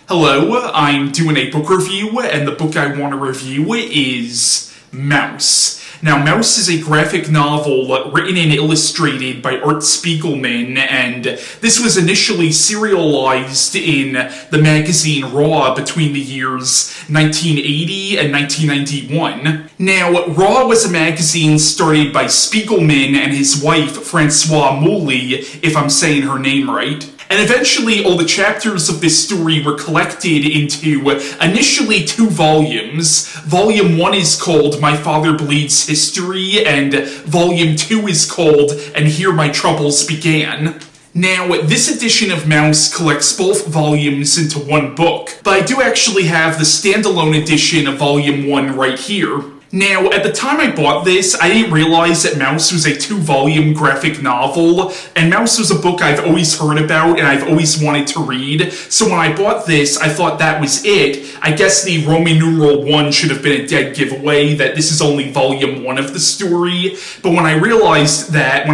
Hello, I'm doing a book review, and the book I want to review is Mouse. Now, Mouse is a graphic novel written and illustrated by Art Spiegelman, and this was initially serialized in the magazine Raw between the years 1980 and 1991. Now, Raw was a magazine started by Spiegelman and his wife, Francoise Mouly, if I'm saying her name right. And eventually, all the chapters of this story were collected into initially 2 volumes. Volume 1 is called My Father Bleeds History, and Volume 2 is called And Here My Troubles Began. Now, this edition of Mouse collects both volumes into one book, but I do actually have the standalone edition of Volume 1 right here. Now, at the time I bought this, I didn't realize that Mouse was a 2-volume graphic novel, and Mouse was a book I've always heard about and I've always wanted to read, so when I bought this, I thought that was it. I guess the Roman numeral 1 should have been a dead giveaway, that this is only volume 1 of the story, but when I realized that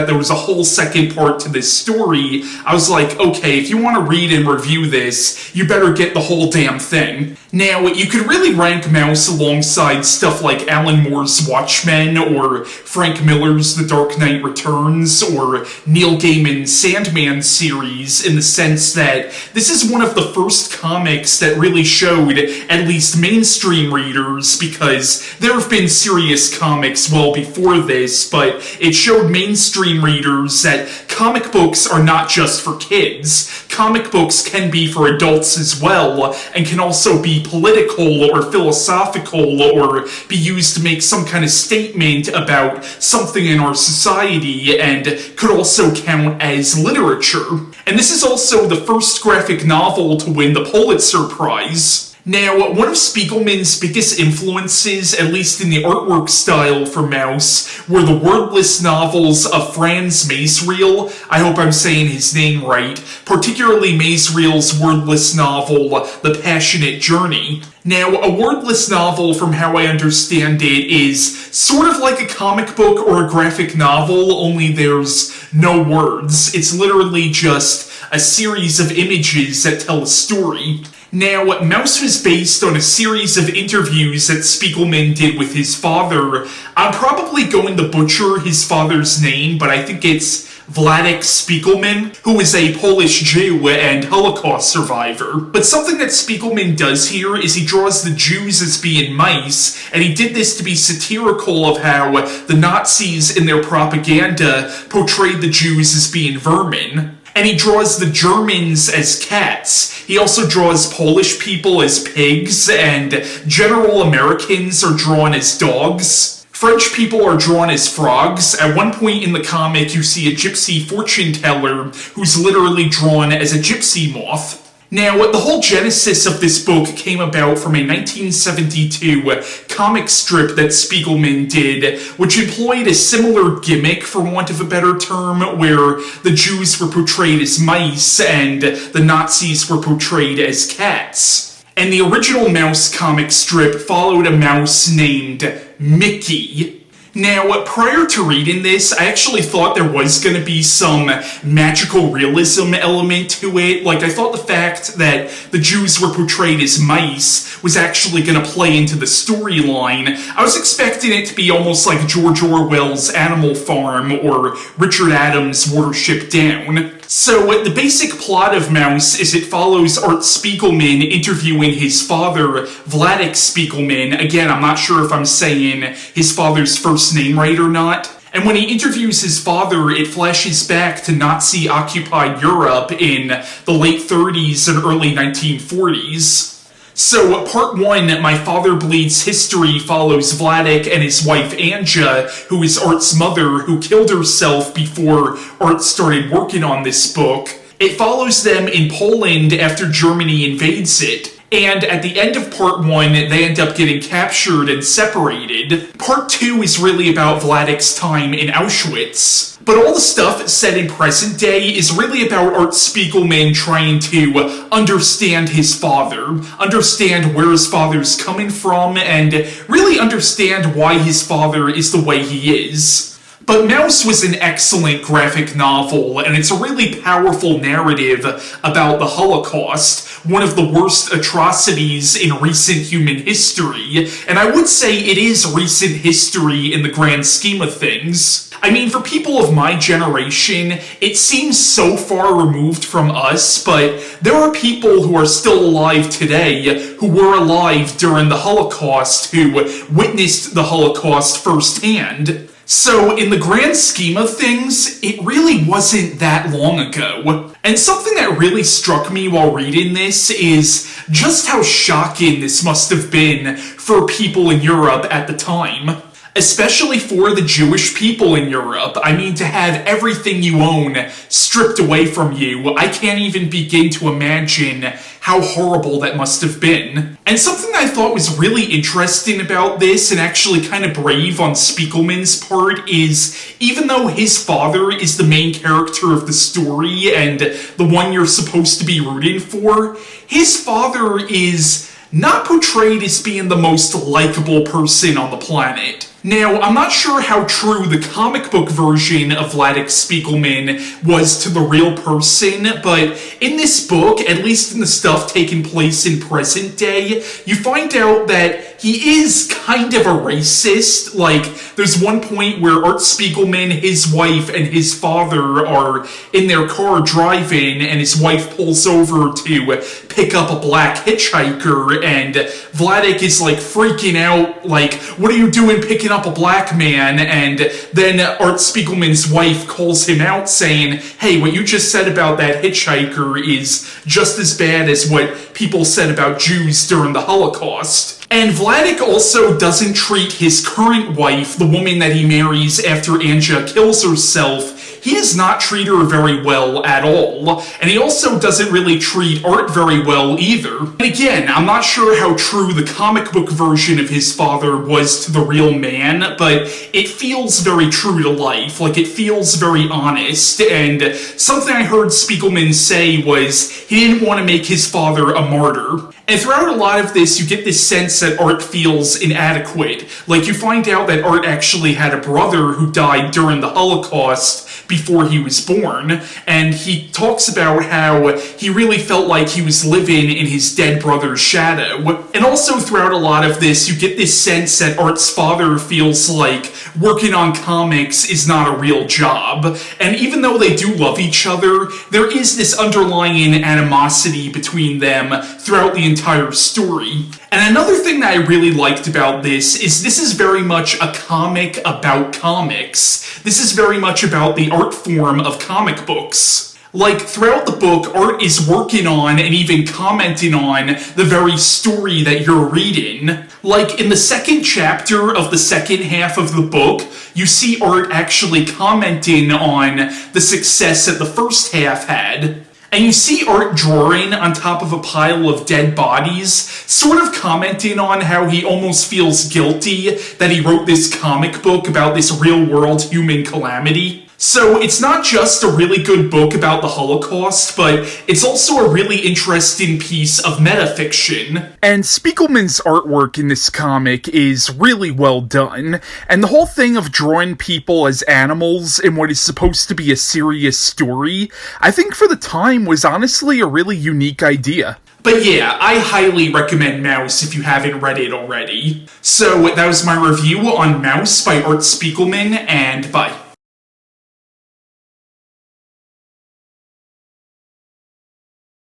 there was a whole second part to this story, I was like, okay, if you want to read and review this, you better get the whole damn thing. Now, you could really rank Mouse alongside stuff like Alan Moore's Watchmen, or Frank Miller's The Dark Knight Returns, or Neil Gaiman's Sandman series, in the sense that this is one of the first comics that really showed at least mainstream readers, because there have been serious comics well before this, but it showed mainstream readers that comic books are not just for kids. Comic books can be for adults as well, and can also be political or philosophical or be used to make some kind of statement about something in our society, and could also count as literature. And this is also the first graphic novel to win the Pulitzer Prize. Now, one of Spiegelman's biggest influences, at least in the artwork style for Mouse, were the wordless novels of Franz Maisriel. I hope I'm saying his name right, particularly Maisriel's wordless novel, The Passionate Journey. Now, a wordless novel, from how I understand it, is sort of like a comic book or a graphic novel, only there's no words. It's literally just a series of images that tell a story. Now, Mouse was based on a series of interviews that Spiegelman did with his father. I'm probably going to butcher his father's name, but I think it's Vladek Spiegelman, who is a Polish Jew and Holocaust survivor. But something that Spiegelman does here is he draws the Jews as being mice, and he did this to be satirical of how the Nazis in their propaganda portrayed the Jews as being vermin. And he draws the Germans as cats. He also draws Polish people as pigs, and general Americans are drawn as dogs. French people are drawn as frogs. At one point in the comic, you see a gypsy fortune teller who's literally drawn as a gypsy moth. Now, the whole genesis of this book came about from a 1972 comic strip that Spiegelman did, which employed a similar gimmick, for want of a better term, where the Jews were portrayed as mice and the Nazis were portrayed as cats. And the original Mouse comic strip followed a mouse named Mickey. Now, prior to reading this, I actually thought there was going to be some magical realism element to it. Like, I thought the fact that the Jews were portrayed as mice was actually going to play into the storyline. I was expecting it to be almost like George Orwell's Animal Farm or Richard Adams' Watership Down. So, the basic plot of Mouse is it follows Art Spiegelman interviewing his father, Vladek Spiegelman. Again, I'm not sure if I'm saying his father's first name right or not. And when he interviews his father, it flashes back to Nazi-occupied Europe in the late 30s and early 1940s. So, part 1, My Father Bleeds History, follows Vladek and his wife Anja, who is Art's mother, who killed herself before Art started working on this book. It follows them in Poland after Germany invades it. And at the end of part 1, they end up getting captured and separated. Part 2 is really about Vladek's time in Auschwitz. But all the stuff set in present day is really about Art Spiegelman trying to understand his father, understand where his father's coming from, and really understand why his father is the way he is. But Mouse was an excellent graphic novel, and it's a really powerful narrative about the Holocaust, one of the worst atrocities in recent human history, and I would say it is recent history in the grand scheme of things. I mean, for people of my generation, it seems so far removed from us, but there are people who are still alive today who were alive during the Holocaust, who witnessed the Holocaust firsthand. So, in the grand scheme of things, it really wasn't that long ago. And something that really struck me while reading this is just how shocking this must have been for people in Europe at the time. Especially for the Jewish people in Europe. I mean, to have everything you own stripped away from you, I can't even begin to imagine how horrible that must have been. And something I thought was really interesting about this, and actually kind of brave on Spiegelman's part, is even though his father is the main character of the story and the one you're supposed to be rooting for, his father is not portrayed as being the most likable person on the planet. Now, I'm not sure how true the comic book version of Vladek Spiegelman was to the real person, but in this book, at least in the stuff taking place in present day, you find out that he is kind of a racist. Like, there's one point where Art Spiegelman, his wife, and his father are in their car driving, and his wife pulls over to pick up a black hitchhiker, and Vladek is like freaking out, like, what are you doing picking up a black man? And then Art Spiegelman's wife calls him out saying, hey, what you just said about that hitchhiker is just as bad as what people said about Jews during the Holocaust. And Vladek also doesn't treat his current wife, the woman that he marries after Anja kills herself, he does not treat her very well at all. And he also doesn't really treat Art very well either. And again, I'm not sure how true the comic book version of his father was to the real man, but it feels very true to life. Like, it feels very honest. And something I heard Spiegelman say was he didn't want to make his father a martyr. And throughout a lot of this, you get this sense that Art feels inadequate. Like, you find out that Art actually had a brother who died during the Holocaust before he was born, and he talks about how he really felt like he was living in his dead brother's shadow. And also throughout a lot of this, you get this sense that Art's father feels like working on comics is not a real job. And even though they do love each other, there is this underlying animosity between them throughout the entire story. And another thing that I really liked about this is very much a comic about comics. This is very much about the art form of comic books. Like, throughout the book, Art is working on and even commenting on the very story that you're reading. Like, in the second chapter of the second half of the book, you see Art actually commenting on the success that the first half had. And you see Art drawing on top of a pile of dead bodies, sort of commenting on how he almost feels guilty that he wrote this comic book about this real-world human calamity. So it's not just a really good book about the Holocaust, but it's also a really interesting piece of metafiction. And Spiegelman's artwork in this comic is really well done, and the whole thing of drawing people as animals in what is supposed to be a serious story, I think for the time was honestly a really unique idea. But yeah, I highly recommend Mouse if you haven't read it already. So that was my review on Mouse by Art Spiegelman, and bye.